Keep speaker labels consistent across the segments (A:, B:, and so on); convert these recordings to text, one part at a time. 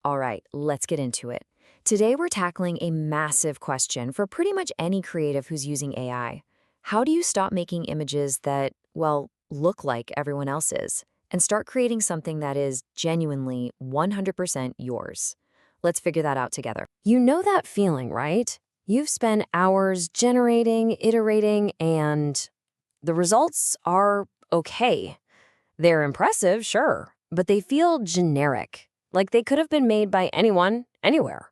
A: All right, let's get into it. Today we're tackling a massive question for pretty much any creative who's using AI. How do you stop making images that, well, look like everyone else's and start creating something that is genuinely 100% yours? Let's figure that out together. You know that feeling, right? You've spent hours generating, iterating, and the results are okay. They're impressive, sure, but they feel generic, like they could have been made by anyone, anywhere.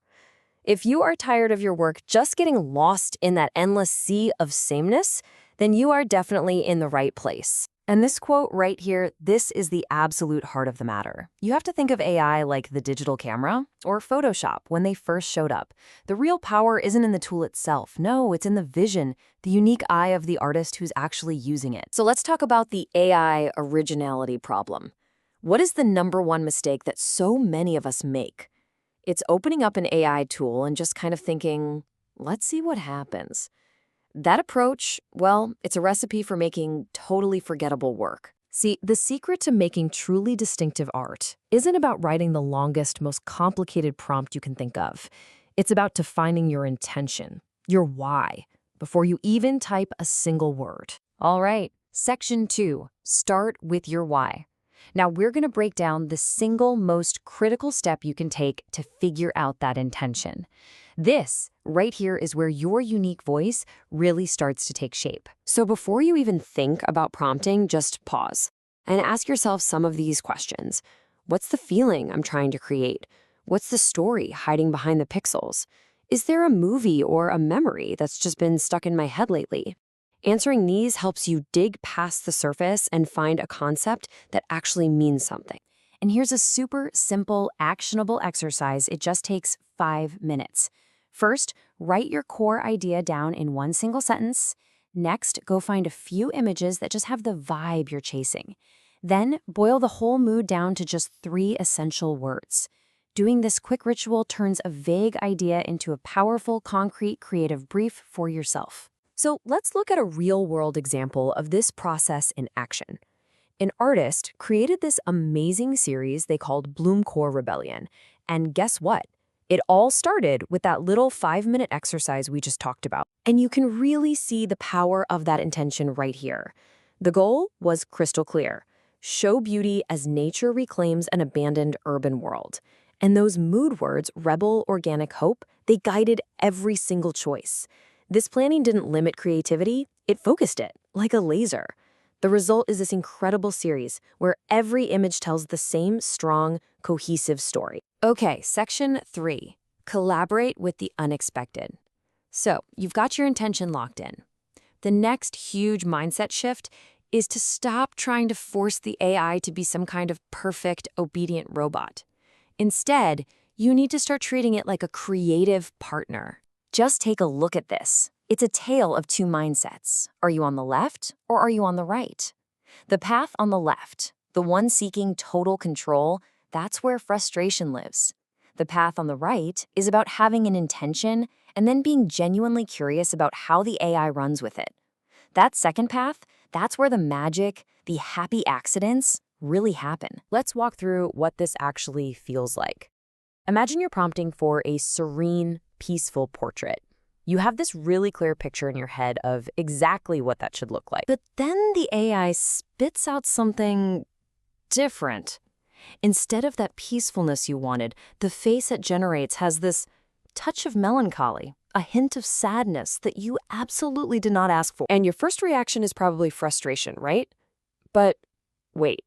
A: If you are tired of your work just getting lost in that endless sea of sameness, then you are definitely in the right place. And this quote right here, this is the absolute heart of the matter. You have to think of AI like the digital camera or Photoshop when they first showed up. The real power isn't in the tool itself. No, it's in the vision, the unique eye of the artist who's actually using it. So let's talk about the AI originality problem. What is the #1 mistake that so many of us make? It's opening up an AI tool and just kind of thinking, let's see what happens. That approach, well, it's a recipe for making totally forgettable work. See, the secret to making truly distinctive art isn't about writing the longest, most complicated prompt you can think of. It's about defining your intention, your why, before you even type a single word. All right, section 2, start with your why. Now, we're going to break down the single most critical step you can take to figure out that intention. This, right here, is where your unique voice really starts to take shape. So before you even think about prompting, just pause and ask yourself some of these questions. What's the feeling I'm trying to create? What's the story hiding behind the pixels? Is there a movie or a memory that's just been stuck in my head lately? Answering these helps you dig past the surface and find a concept that actually means something. And here's a super simple, actionable exercise. It just takes 5 minutes. First, write your core idea down in one single sentence. Next, go find a few images that just have the vibe you're chasing. Then, boil the whole mood down to just 3 essential words. Doing this quick ritual turns a vague idea into a powerful, concrete, creative brief for yourself. So let's look at a real-world example of this process in action. An artist created this amazing series they called Bloomcore Rebellion. And guess what? It all started with that little 5-minute exercise we just talked about. And you can really see the power of that intention right here. The goal was crystal clear. Show beauty as nature reclaims an abandoned urban world. And those mood words, rebel, organic, hope, they guided every single choice. This planning didn't limit creativity, it focused it, like a laser. The result is this incredible series where every image tells the same strong, cohesive story. Okay, section 3, collaborate with the unexpected. So, you've got your intention locked in. The next huge mindset shift is to stop trying to force the AI to be some kind of perfect, obedient robot. Instead, you need to start treating it like a creative partner. Just take a look at this. It's a tale of 2 mindsets. Are you on the left or are you on the right? The path on the left, the one seeking total control, that's where frustration lives. The path on the right is about having an intention and then being genuinely curious about how the AI runs with it. That second path, that's where the magic, the happy accidents, really happen. Let's walk through what this actually feels like. Imagine you're prompting for a serene, peaceful portrait. You have this really clear picture in your head of exactly what that should look like. But then the AI spits out something different. Instead of that peacefulness you wanted, the face it generates has this touch of melancholy, a hint of sadness that you absolutely did not ask for. And your first reaction is probably frustration, right? But wait.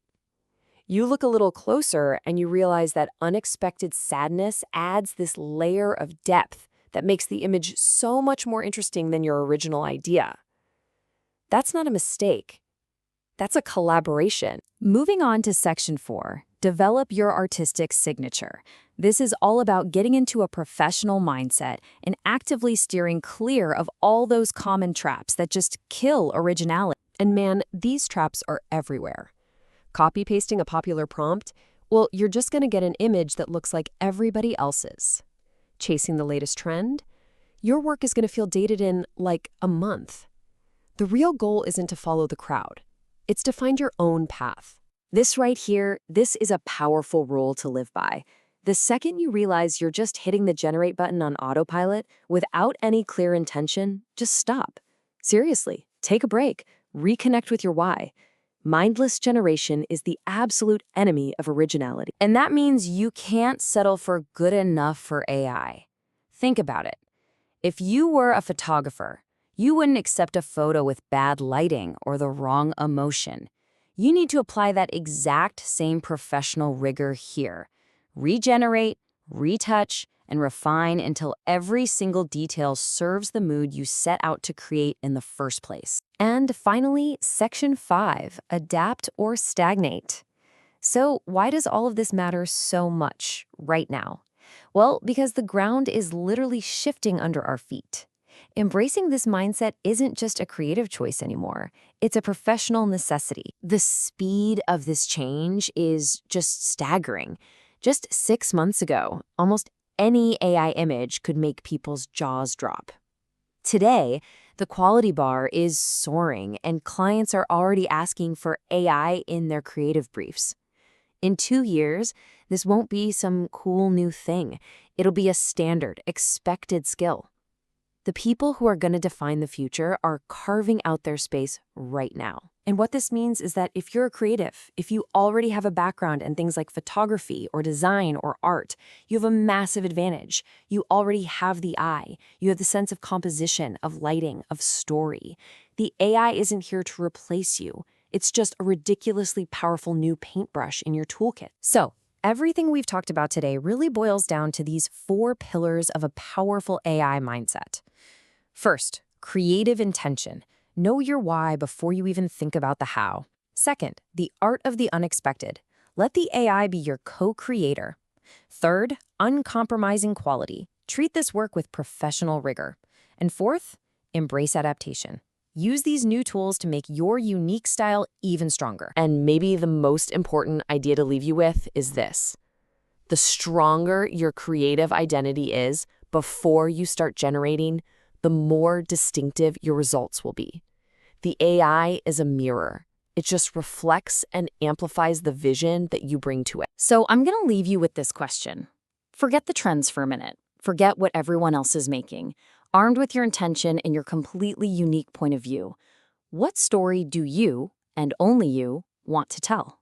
A: You look a little closer and you realize that unexpected sadness adds this layer of depth that makes the image so much more interesting than your original idea. That's not a mistake. That's a collaboration. Moving on to section 4, develop your artistic signature. This is all about getting into a professional mindset and actively steering clear of all those common traps that just kill originality. And man, these traps are everywhere. Copy-pasting a popular prompt? Well, you're just going to get an image that looks like everybody else's. Chasing the latest trend? Your work is going to feel dated in, like, a month. The real goal isn't to follow the crowd. It's to find your own path. This right here, this is a powerful rule to live by. The second you realize you're just hitting the generate button on autopilot without any clear intention, just stop. Seriously, take a break. Reconnect with your why. Mindless generation is the absolute enemy of originality. And that means you can't settle for good enough for AI. Think about it. If you were a photographer, you wouldn't accept a photo with bad lighting or the wrong emotion. You need to apply that exact same professional rigor here. Regenerate, retouch, and refine until every single detail serves the mood you set out to create in the first place. And finally, Section 5, adapt or stagnate. So why does all of this matter so much right now? Well, because the ground is literally shifting under our feet. Embracing this mindset isn't just a creative choice anymore. It's a professional necessity. The speed of this change is just staggering. Just 6 months ago, almost any AI image could make people's jaws drop. Today, the quality bar is soaring, and clients are already asking for AI in their creative briefs. In 2 years, this won't be some cool new thing. It'll be a standard, expected skill. The people who are going to define the future are carving out their space right now. And what this means is that if you're a creative, if you already have a background in things like photography or design or art, you have a massive advantage. You already have the eye. You have the sense of composition, of lighting, of story. The AI isn't here to replace you. It's just a ridiculously powerful new paintbrush in your toolkit. So, everything we've talked about today really boils down to these 4 pillars of a powerful AI mindset. First, creative intention. Know your why before you even think about the how. Second, the art of the unexpected. Let the AI be your co-creator. Third, uncompromising quality. Treat this work with professional rigor. And fourth, embrace adaptation. Use these new tools to make your unique style even stronger.
B: And maybe the most important idea to leave you with is this. The stronger your creative identity is before you start generating, the more distinctive your results will be. The AI is a mirror. It just reflects and amplifies the vision that you bring to it.
A: So I'm going to leave you with this question. Forget the trends for a minute. Forget what everyone else is making. Armed with your intention and your completely unique point of view, what story do you, and only you, want to tell?